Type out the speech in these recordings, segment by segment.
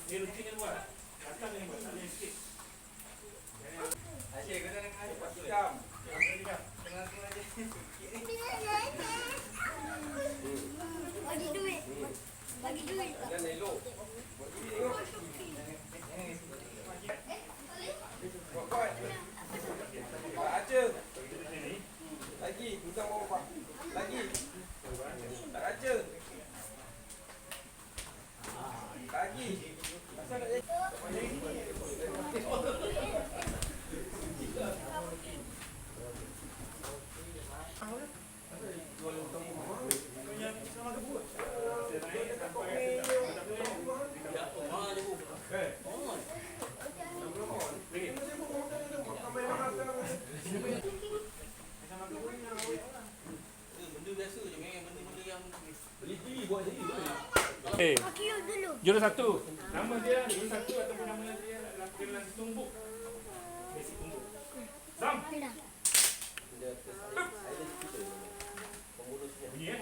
Dia rutin yang buat. Belakang ni buat tak sikit. Asyik kau jangan ada pas jam. Tengah aku aja. Bagi duit. Bagi duit. Jangan elok. Buat duit tengok. Buat. Pak Aceh. Lagi, minta bawa Pak. Lagi. Tak Aceh. Lagi. Asal nak jadi. Okay. Jurus satu. Nama dia jurus satu ataupun nama dia adalah kenalan tumbuk. Basic tumbuk. Sam. Bunyi ya.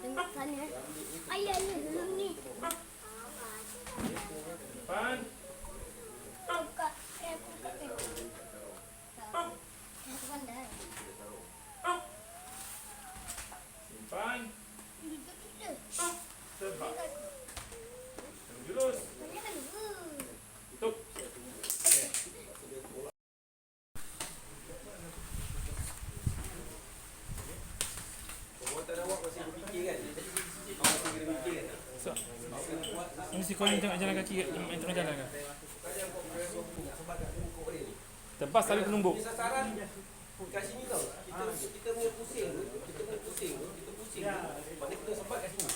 Tengok sana. Ayah belum ni. Depan. Buka. Buka. Aku pandai. Simpan. Itu kita. Sebab. Jurus. Tutup. Mesti kau ni tengok jalan kaki tengok jalan kan. Tebas tali penumbuk. Ini sasaran kat sini tau. Kita punya pusing tu. Mana kita sempat kat sini.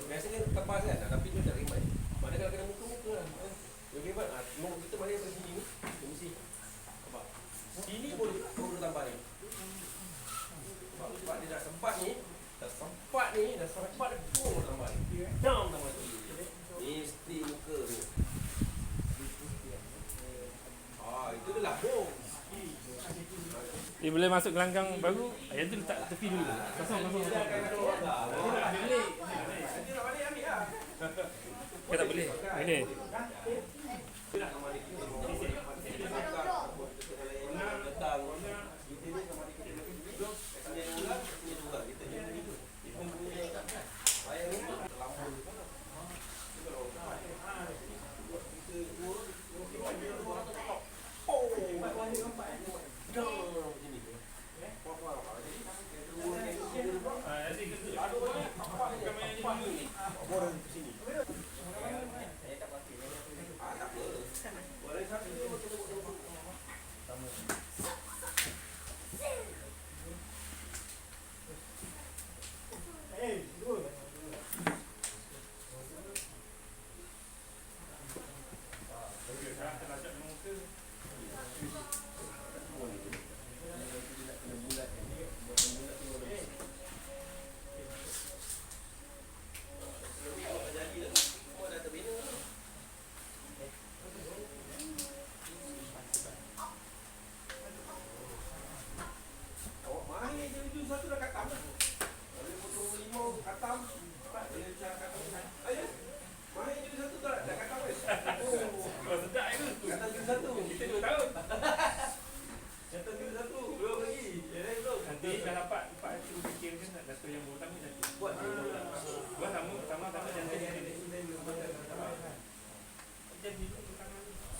Biasanya tebas kan, tapi dia tak rimbat. Mana kalau kena muka lah. Dia rimbat, kita balik ke sini ni. Dia mesti nampak. Sini boleh tambah ni. Sebab dia dah sempat ni. Dah sempat dia pun tambah ni. Down tambah tu. Mesti muka tu. Itu dia lambung. Dia boleh masuk gelanggang baru, yang tu letak tepi dulu. Kosong. Kau tak boleh. Boleh.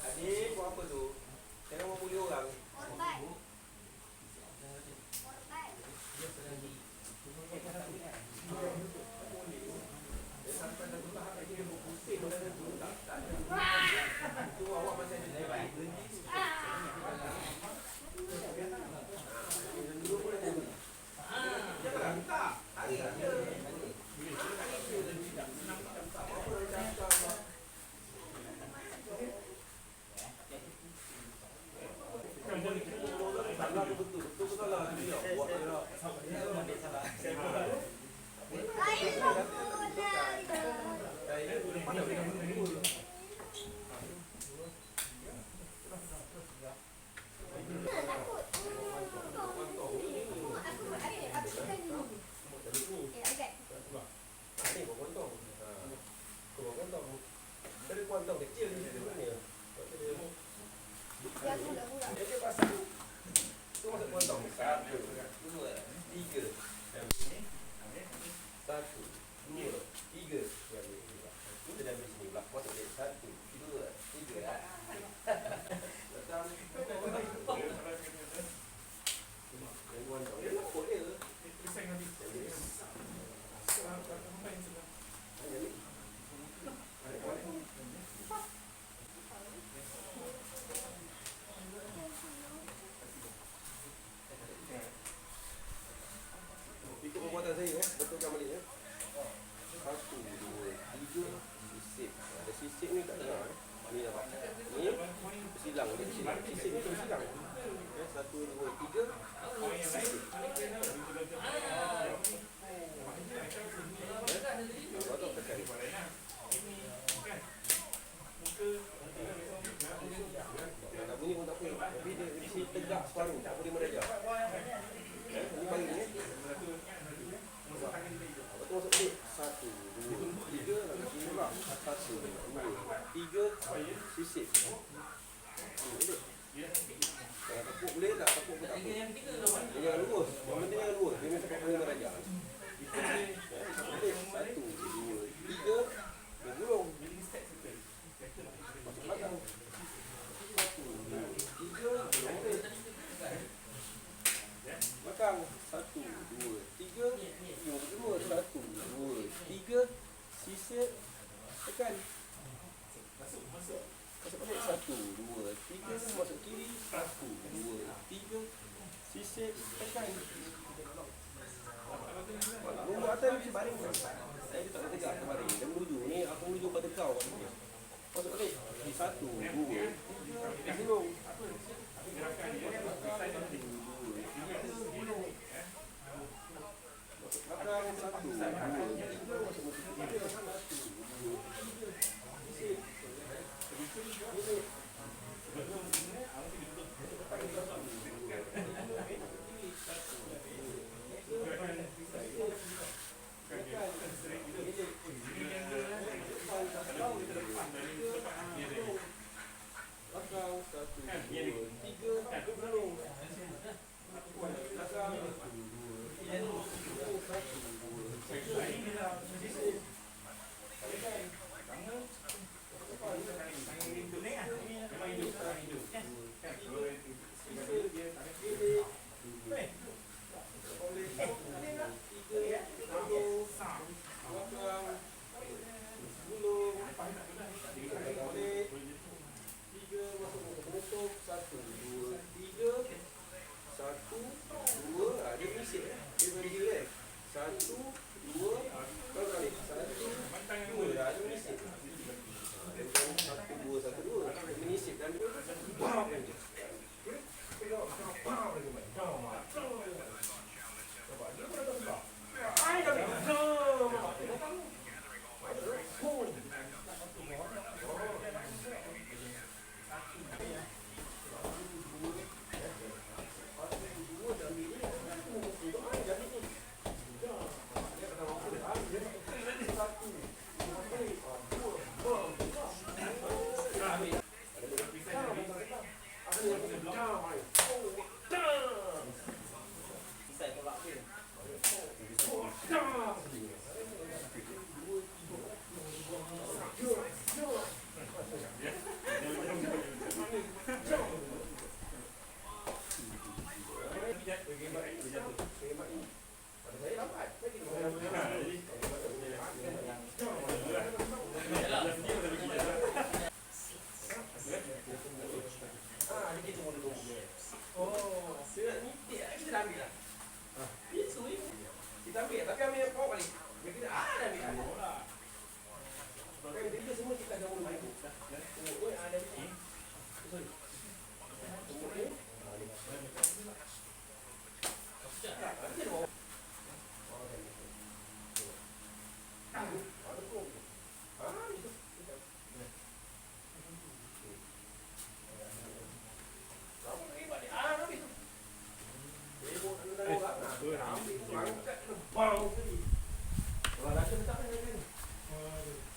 Adik, buat apa tu? Jangan membuli orang. sisik ni tak dengar. Ni nampak. Ni silang, ni silang. Sisik ni silang. Ya, 1, 2, 3. Sisik. Baru tekan. Nak bunyi pun tak apa. Tapi dia mesti tegak separuh. Tak boleh merajak. Ni bagi ni. Betul masuk balik. 1, 2, 3. Lagi sini pula. 1, 2, 3. Sisik. Boleh. Kalau tepuk boleh tak? Tepuk pun tak apa. Dia jangan lurus. Yang penting jangan lurus. Dia mesti tak boleh merajak. Boleh. 1, 2, 3. Dia gulung. Masuk belakang. 1, 2, 3. Gulung balik. Belakang. 1, 2, 3. Yang kedua. 1, 2, 3. Sisik. Tekan. Masuk balik. 1, 2, 3. Masuk kiri. 1, 2, 3. Sisik. Tekan. Nombor atas mesti baring. Saya tak nak tegak baring. Dia menuju. Ni aku menuju pada kau. Masuk balik. 1, 2, 3. Gulung. Masuk belakang. 1, 2, 3. Masuk kiri. 1, 2, 3. Sisik. Sisik.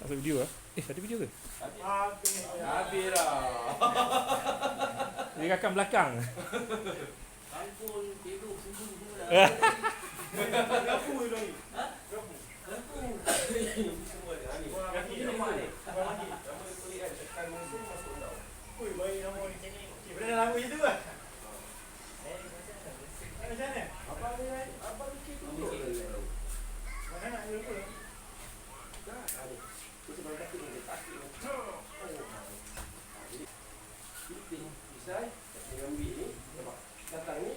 Ada video ah? Ada video ke? Habis dah. Dia rakam belakang. Kampung, tidur, punggung semua dah. Gapu tu ni. Gapu. Semua ni. Gapu ni nama ni. Nama dia kulit kan. Tekan musuh masuk daun. Ui, baik nama ni cakap. Okey, berapa lama itu ah? Macam mana? Apa bikin tu? Mana nak dulu? Dah. Tu sebab kaki ni kaki. Pisai, dia ambil ni, nampak? Datang ni,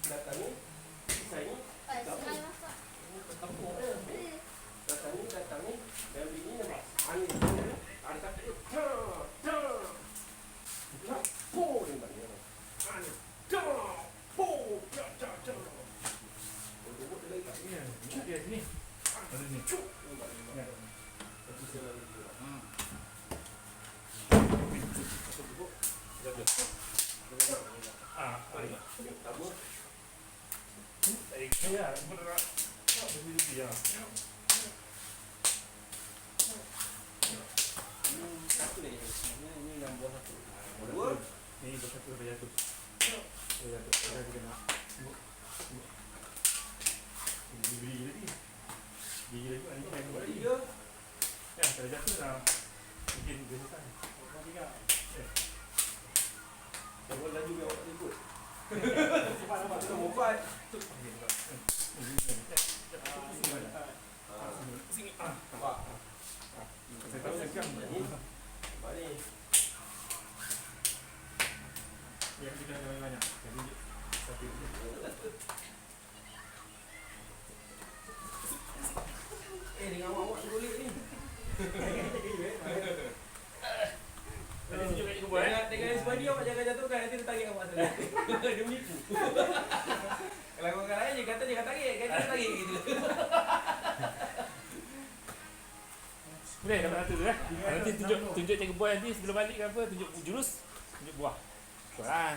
pisai ni, datang ni, dia ambil ni, nampak? Angin, Ada tak dia. Po ni bagi. Ani. Po. Untuk dia lagi tak. Ya, dia sini. Ada ni. Ya. Ayo. Kaya, berat. Begitu ya. Satu lagi. Ini yang buah satu. Dua. Ini bersatu dia tu. Dia tu. Dia kena. Ini beli lagi. Beli lagi ini kan buat lagi. Tiga. Ya, saya jatuh dah. Mungkin dia selesai. Tiga. Saya buat laju dia awak ikut. Cepat nampak. Kita mobile. Sini. Ah, Nampak? saya tak segang. Nampak ni. Ya, kita ada banyak. Jadi satu. Dengan awak boleh ni. Jadi tunjuk kat ibu buat. Dengan sebab dia awak jangan jatuhkan, nanti dia tarik awak sana. Dia menipu. Kalau orang lain dia kata dia akan tarik, kan dia tarik gitu. Boleh dapat satu tu nanti tunjuk cikgu boy nanti sebelum balik ke apa, tunjuk jurus, tunjuk buah. Betul lah.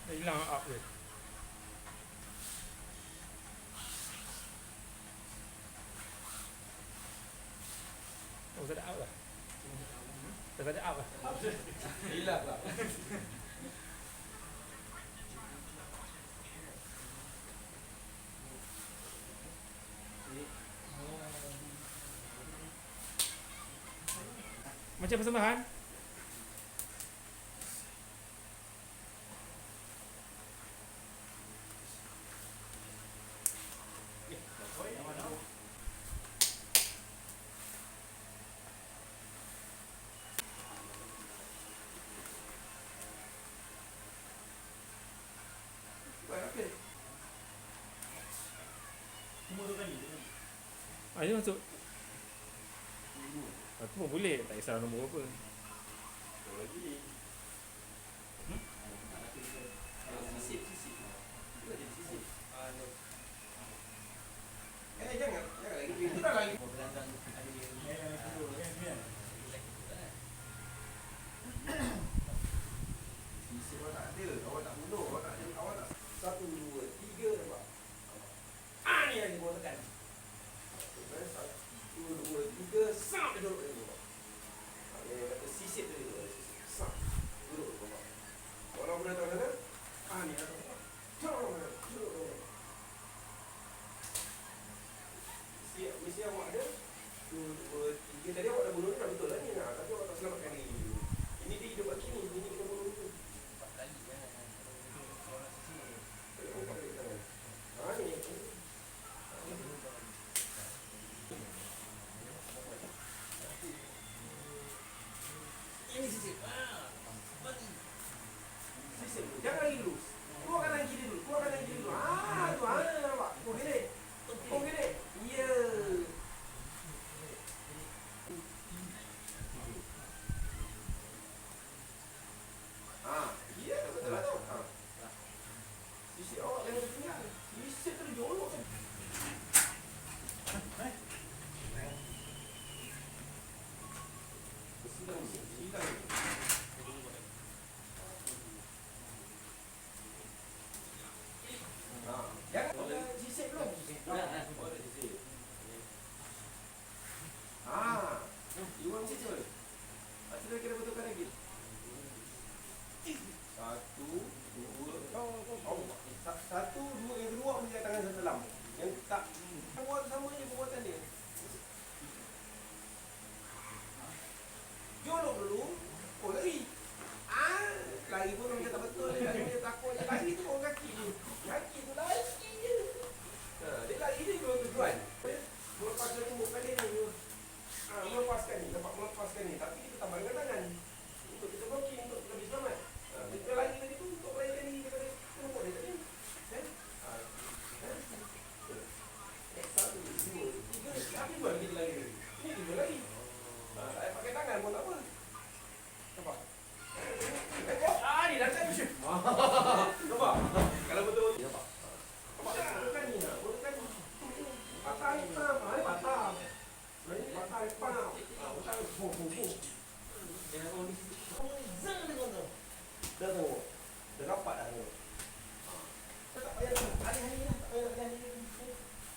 Hilang up dia. Oh, tak ada up lah. Tak ada up lah. Hilang lah. Macam persembahan. Semua tu kali. Ini masuk. Aku pun boleh, tak kisah nombor apa. Lagi. Sisip. Itu jadi sisip. Jangan lagi. Itu dah lagi. Sisip awak tak ada. Awak tak bunuh. Awak tak. 1, 2, 3 nampak. Ni lagi bawa tekan. 1, 2, 3. Sap dia duduk ni. Kata sisip dia duduk. Sap. Duduk nampak. Orang boleh tahu kata. Ni lah. Duduk. Mesti awak ada 2, 3. Tadi awak dah bunuh ni dah betul lah ni. Tapi awak tak selamatkan diri dulu. Ini dia hidup lagi ni. Ini kita bunuh dulu. 4 kali kan. Orang sisi. Ni. Ini sisip. Sisip. Jangan lagi dulu. Keluarkan tangan kiri dulu. Tu nampak. Kau gini. Ya. Ya, betul lah tu. memang kata betul dia takut je lari tu orang kaki tu. Kaki tu lari je. Dia lari dia tuan. Melepaskan tumbuk kali ni. Melepaskan ni, dapat melepaskan ni. Tapi kita tambah dengan tangan. Untuk kita blocking, untuk kita lebih selamat. Kita lari tadi tu untuk melarikan diri daripada tumbuk dia tadi. Satu, dua, tiga. Tapi baru kita lari tadi. Ini tiga lagi. Tak payah pakai tangan pun tak apa. Nampak? Ni dah tak bisa. Nampak? Kalau betul. Nampak? Nampak? Bodohkan ni nak. Bodohkan ni. Patah hitam. Ini patah. Ini patah hitam. Patah hitam. Jangan kondisi. Zang dengan tu. Dah tengok. Dah dapat dah tengok. Tak payah nak alih-alih lah. Tak payah nak alih-alih.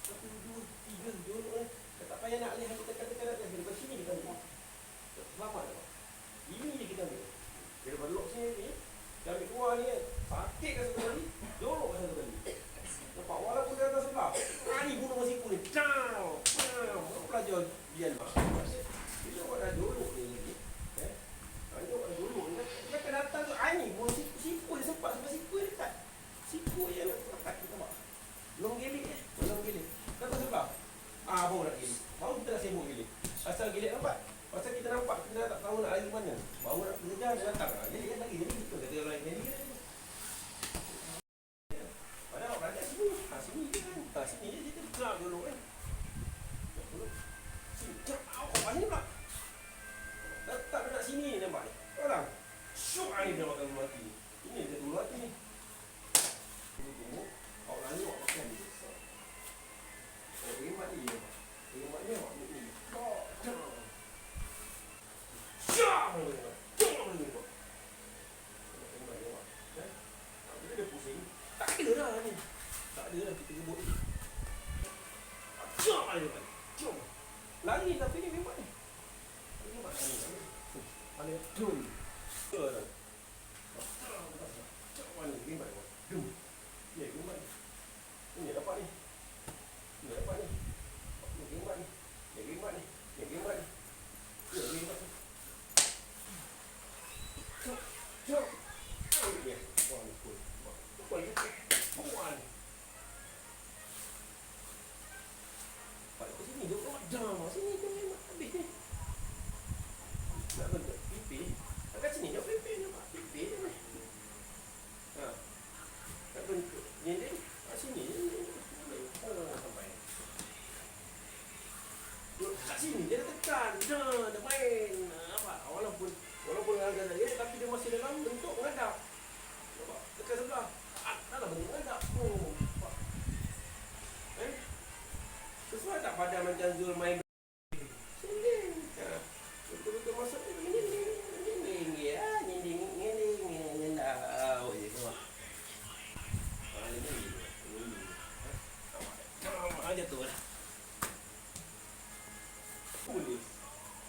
1, 2, 3. Jolok. Tak payah nak alih-alih. Tekan-tekan atas. Daripada sini kita ambil. Selamat tak? Ini je kita ambil. Daripada lock sini ni. Kita ambil keluar ni kan. Sakit kan satu kali. Jolok kan satu kali. Nampak? Walaupun dia atas sebelah. Ni bunuh masiku ni. Ciao. Pelajar Bian. Dia buat dah jolok ni lagi. Dia buat dah jolok ni. Dia akan datang tu. Ni bunuh siku dia sempat sampai siku dia dekat. Siku je nak dekat. Kita nampak? Long gelik je. Long gelik. Datang sebelah. Baru nak gelik. Baru kita nak sibuk gelik. Asal gelik nampak? Pasal kita nampak, kita tak tahu nak lari ke mana. Baru nak kejar, dia datang. Jadi kan lagi, jadi kita kata orang jadi kan. Padahal awak belajar sini. Sini je kan. Sini je kita gerak dulu kan. Sini, gerak. Awak ni pula. Tak nak sini nampak ni. Orang. Syuk ni dia makan mati ni. Ini dia dulu hati ni. Tunggu. Awak lari, awak makan ni. Remat ni je. Remat ni awak ni. Dia pusing. Tak ada dah ni. Tak ada dah kita gebuk ni. Jom. Lari tapi ni memang ni. Memang ni. Mana jom. Jom. Mana memang. Jom. Ni memang ni. Ini dapat ni. Ini dapat ni. Ni memang ni. Ni memang ni. Ni memang ni. Ni memang ni. Jom. Oh ya. Wah, ni cool. Cool ni. Buat. Balik ke sini jom. Jom. Sini jom habis ni. Nak bentuk pipi. Dekat sini jom pipi ni pak. Pipi ni. Nak bentuk. Ni ni. Sini. Sampai. Kat sini dia tekan. Dah main. Nampak? Walaupun agak dia tapi dia masih dalam bentuk menghadap. Nampak? Tekan sebelah. Dalam bentuk menghadap. Nampak? Sesuai tak pada macam Zul main sini. Betul-betul masuk ni. Jatuh lah. Boleh.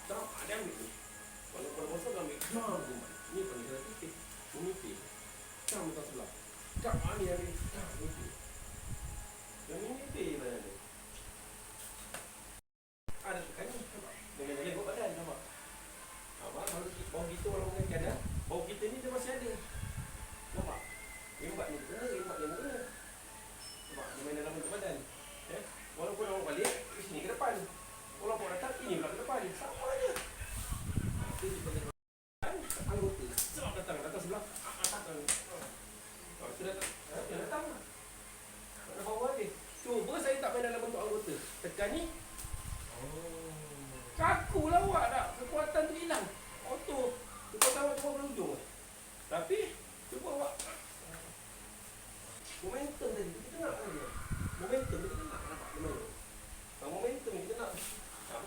Tak ada ambil ni. Walaupun masuk ambil. Ni pun kita tipis. Menipis. Cam atas sebelah. Cam ni ambil. Cam menipis. Yang menipis mana ni? Ada tekan ni. Dengan lembut badan nampak. Bau kita walaupun kaki ada. Bau kita ni dia masih ada. Nampak? Rembat ni kena. Rembat ni kena. Nampak? Dia main dalam bentuk badan. Walaupun awak balik, ke sini ke depan. Walaupun datang, ini pula ke depan. Sama je. Itu sebagai anggota. Sebab datang sebelah. Itu datang. Ada bawah dia. Cuba saya tak main dalam bentuk anggota. Tekan ni. Kaku lah awak tak. Kekuatan tu hilang. Auto. Kekuatan awak cuma berujung. Tapi, cuba awak. Momentum tadi. Kita nak dia. Momentum kita nak. Momentum kita nak.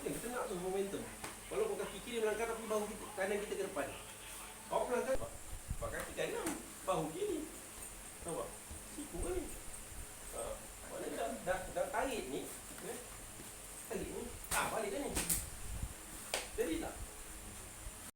Kita nak tu momentum. Walaupun kaki kiri melangkah tapi bahu kita, kanan kita ke depan. Awak melangkah pakai kaki kanan, bahu kiri. Nampak? Siku ni. Mana dah tarik ni. Tarik ni. Balik dah ni.